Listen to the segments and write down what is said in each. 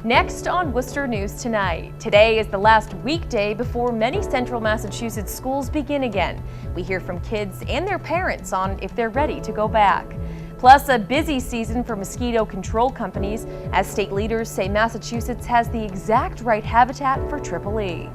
Next on Worcester News Tonight. Today is the last weekday before many central Massachusetts schools begin again. We hear from kids and their parents on if they're ready to go back. Plus, a busy season for mosquito control companies as state leaders say Massachusetts has the exact right habitat for Triple E.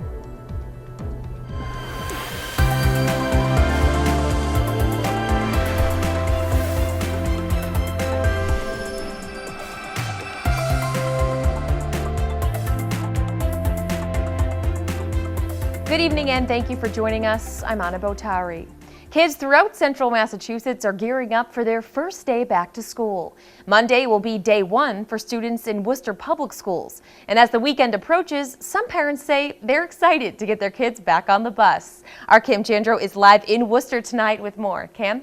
Good evening and thank you for joining us. I'm Anna Botari. Kids throughout central Massachusetts are gearing up for their first day back to school. Monday will be day one for students in Worcester public schools. And as the weekend approaches, some parents say they're excited to get their kids back on the bus. Our Kim Jandro is live in Worcester tonight with more. Cam?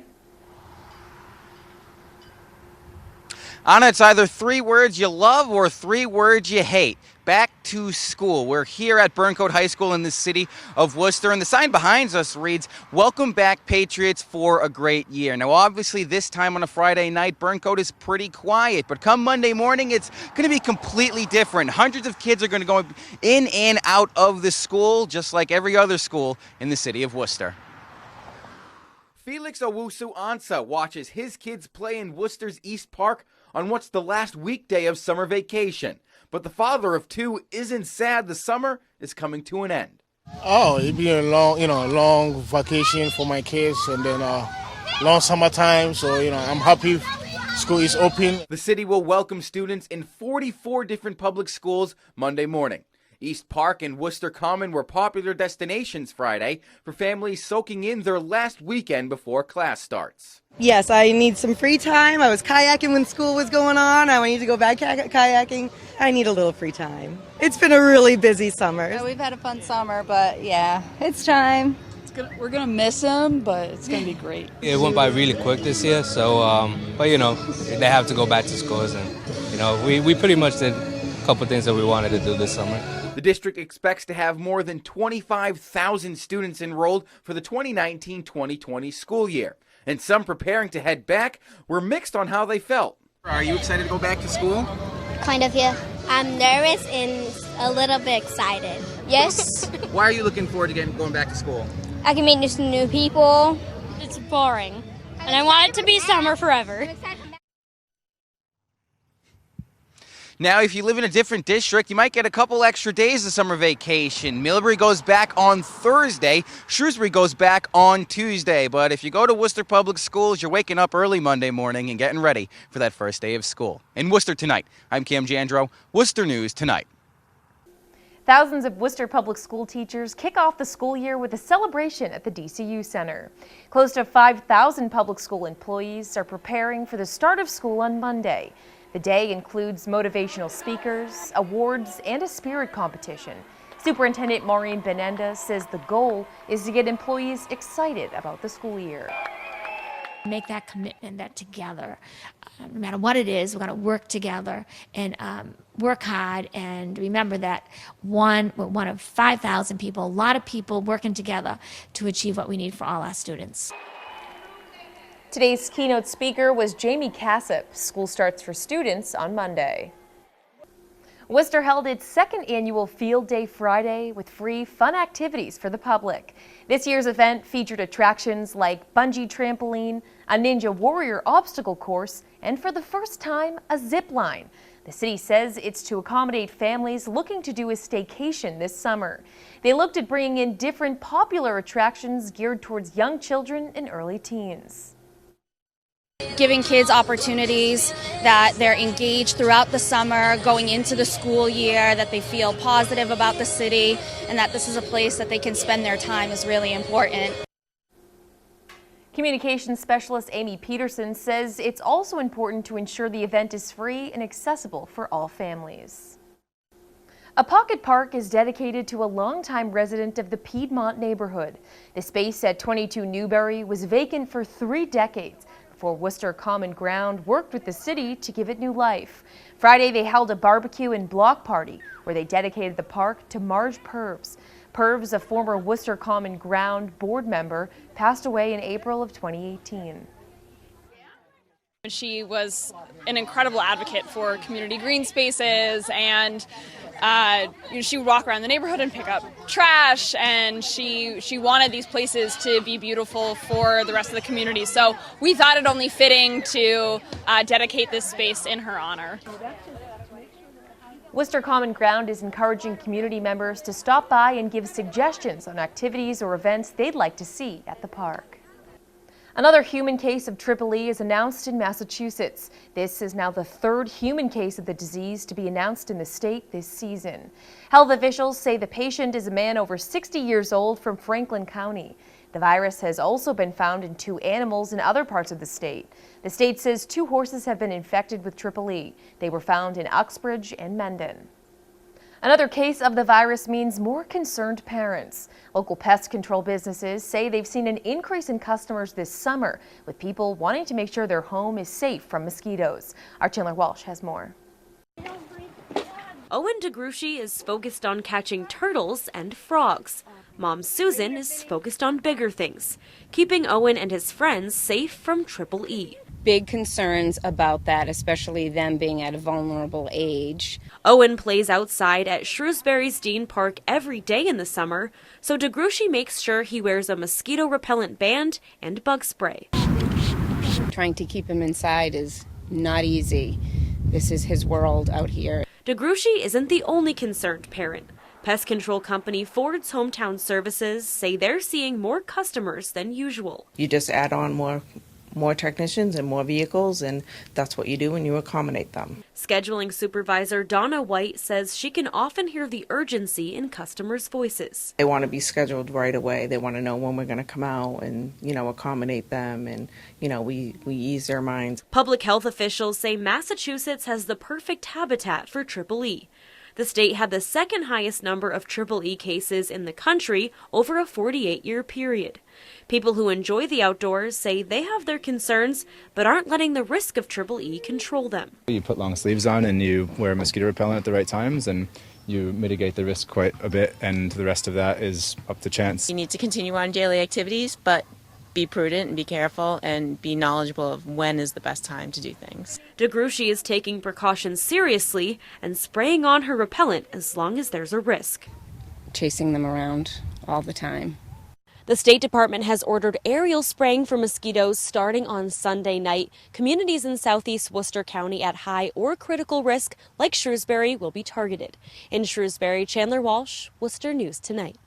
Anna, it's either 3 words you love or 3 words you hate. Back to school. We're here at Burncoat High School in the city of Worcester, and the sign behind us reads, "Welcome back, Patriots, for a great year." Now, obviously, this time on a Friday night, Burncoat is pretty quiet, but come Monday morning, it's going to be completely different. Hundreds of kids are going to go in and out of the school, just like every other school in the city of Worcester. Felix Owusu-Ansah watches his kids play in Worcester's East Park on what's the last weekday of summer vacation. But the father of 2 isn't sad the summer is coming to an end. Oh, it'd be a long vacation for my kids, and then long summertime. So, I'm happy school is open. The city will welcome students in 44 different public schools Monday morning. East Park and Worcester Common were popular destinations Friday for families soaking in their last weekend before class starts. Yes, I need some free time. I was kayaking when school was going on. I need to go back kayaking. I need a little free time. It's been a really busy summer. Yeah, we've had a fun summer, but yeah, it's time. We're going to miss them, but it's going to be great. It went by really quick this year, so, but they have to go back to schools, and, we pretty much did a couple things that we wanted to do this summer. The district expects to have more than 25,000 students enrolled for the 2019-2020 school year. And some preparing to head back were mixed on how they felt. Are you excited to go back to school? Kind of, yeah. I'm nervous and a little bit excited. Yes. Why are you looking forward to going back to school? I can meet some new people. It's boring, and I want it to be summer forever. Now, if you live in a different district, you might get a couple extra days of summer vacation. Millbury goes back on Thursday. Shrewsbury goes back on Tuesday. But if you go to Worcester Public Schools, you're waking up early Monday morning and getting ready for that first day of school. In Worcester Tonight, I'm Kim Jandro, Worcester News Tonight. Thousands of Worcester public school teachers kick off the school year with a celebration at the DCU Center. Close to 5,000 public school employees are preparing for the start of school on Monday. The day includes motivational speakers, awards, and a spirit competition. Superintendent Maureen Benenda says the goal is to get employees excited about the school year. Make that commitment that together, no matter what it is, we're going to work together and work hard, and remember that we're one of 5,000 people, a lot of people working together to achieve what we need for all our students. Today's keynote speaker was Jamie Cassip. School starts for students on Monday. Worcester held its second annual Field Day Friday with free fun activities for the public. This year's event featured attractions like bungee trampoline, a Ninja Warrior obstacle course, and for the first time, a zip line. The city says it's to accommodate families looking to do a staycation this summer. They looked at bringing in different popular attractions geared towards young children and early teens. Giving kids opportunities that they're engaged throughout the summer, going into the school year, that they feel positive about the city, and that this is a place that they can spend their time is really important. Communications specialist Amy Peterson says it's also important to ensure the event is free and accessible for all families. A pocket park is dedicated to a longtime resident of the Piedmont neighborhood. The space at 22 Newbury was vacant for 3 decades before Worcester Common Ground worked with the city to give it new life. Friday, they held a barbecue and block party where they dedicated the park to Marge Purves. Purves, a former Worcester Common Ground board member, passed away in April of 2018. She was an incredible advocate for community green spaces, and she would walk around the neighborhood and pick up trash, and she wanted these places to be beautiful for the rest of the community. So we thought it only fitting to dedicate this space in her honor. Worcester Common Ground is encouraging community members to stop by and give suggestions on activities or events they'd like to see at the park. Another human case of Triple E is announced in Massachusetts. This is now the third human case of the disease to be announced in the state this season. Health officials say the patient is a man over 60 years old from Franklin County. The virus has also been found in 2 animals in other parts of the state. The state says 2 horses have been infected with Triple E. They were found in Uxbridge and Mendon. Another case of the virus means more concerned parents. Local pest control businesses say they've seen an increase in customers this summer, with people wanting to make sure their home is safe from mosquitoes. Our Chandler Walsh has more. Owen DeGruchy is focused on catching turtles and frogs. Mom Susan is focused on bigger things, keeping Owen and his friends safe from Triple E. Big concerns about that, especially them being at a vulnerable age. Owen plays outside at Shrewsbury's Dean Park every day in the summer, so DeGruchy makes sure he wears a mosquito repellent band and bug spray. Trying to keep him inside is not easy. This is his world out here. DeGruchy isn't the only concerned parent. Pest control company Ford's Hometown Services say they're seeing more customers than usual. You just add on more technicians and more vehicles, and that's what you do when you accommodate them. Scheduling supervisor Donna White says she can often hear the urgency in customers' voices. They want to be scheduled right away. They want to know when we're going to come out and, accommodate them, and, we ease their minds. Public health officials say Massachusetts has the perfect habitat for Triple E. The state had the second highest number of Triple E cases in the country over a 48-year period. People who enjoy the outdoors say they have their concerns, but aren't letting the risk of Triple E control them. You put long sleeves on and you wear mosquito repellent at the right times, and you mitigate the risk quite a bit, and the rest of that is up to chance. You need to continue on daily activities, but be prudent and be careful and be knowledgeable of when is the best time to do things. DeGruchy is taking precautions seriously and spraying on her repellent as long as there's a risk. Chasing them around all the time. The State Department has ordered aerial spraying for mosquitoes starting on Sunday night. Communities in southeast Worcester County at high or critical risk, like Shrewsbury, will be targeted. In Shrewsbury, Chandler Walsh, Worcester News Tonight.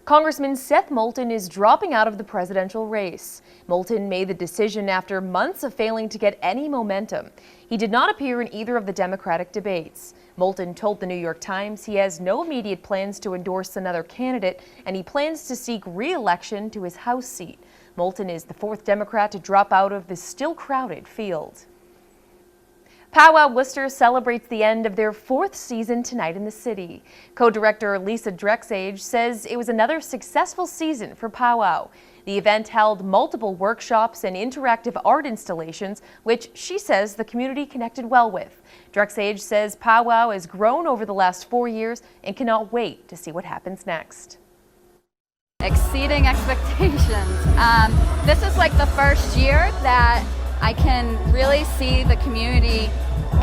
Congressman Seth Moulton is dropping out of the presidential race. Moulton made the decision after months of failing to get any momentum. He did not appear in either of the Democratic debates. Moulton told the New York Times he has no immediate plans to endorse another candidate, and he plans to seek re-election to his House seat. Moulton is the 4th Democrat to drop out of the still crowded field. Powwow Worcester celebrates the end of their 4th season tonight in the city. Co-director Lisa Drexage says it was another successful season for Powwow. The event held multiple workshops and interactive art installations, which she says the community connected well with. Drexage says Powwow has grown over the last 4 years and cannot wait to see what happens next. Exceeding expectations. This is like the first year that I can really see the community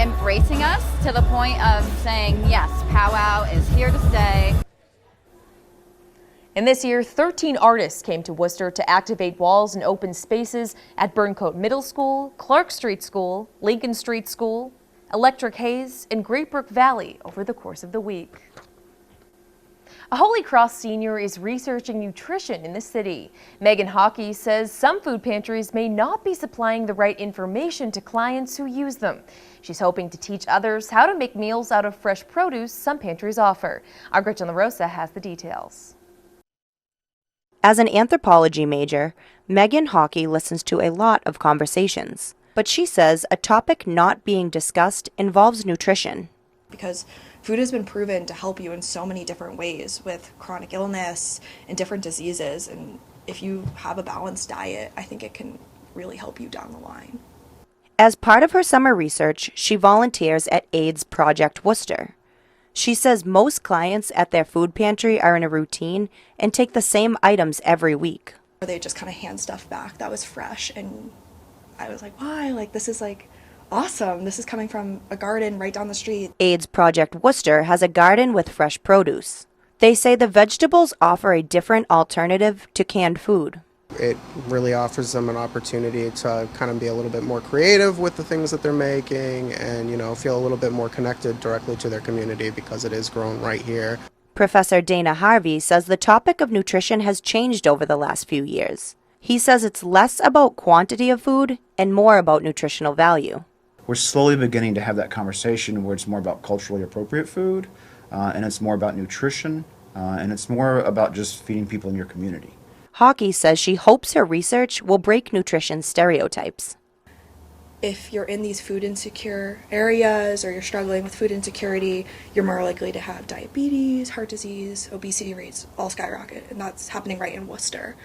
embracing us to the point of saying, yes, Powwow is here to stay. And this year, 13 artists came to Worcester to activate walls and open spaces at Burncoat Middle School, Clark Street School, Lincoln Street School, Electric Hayes, and Great Brook Valley over the course of the week. A Holy Cross senior is researching nutrition in the city. Megan Hockey says some food pantries may not be supplying the right information to clients who use them. She's hoping to teach others how to make meals out of fresh produce some pantries offer. Our Gretchen LaRosa has the details. As an anthropology major, Megan Hockey listens to a lot of conversations. But she says a topic not being discussed involves nutrition. Because food has been proven to help you in so many different ways with chronic illness and different diseases. And if you have a balanced diet, I think it can really help you down the line. As part of her summer research, she volunteers at AIDS Project Worcester. She says most clients at their food pantry are in a routine and take the same items every week. They just kind of hand stuff back that was fresh and I was like, why? Like, this is like awesome. This is coming from a garden right down the street. AIDS Project Worcester has a garden with fresh produce. They say the vegetables offer a different alternative to canned food. It really offers them an opportunity to kind of be a little bit more creative with the things that they're making and, feel a little bit more connected directly to their community because it is grown right here. Professor Dana Harvey says the topic of nutrition has changed over the last few years. He says it's less about quantity of food and more about nutritional value. We're slowly beginning to have that conversation where it's more about culturally appropriate food, and it's more about nutrition, and it's more about just feeding people in your community. Hockey says she hopes her research will break nutrition stereotypes. If you're in these food insecure areas or you're struggling with food insecurity, you're more likely to have diabetes, heart disease, obesity rates all skyrocket, and that's happening right in Worcester.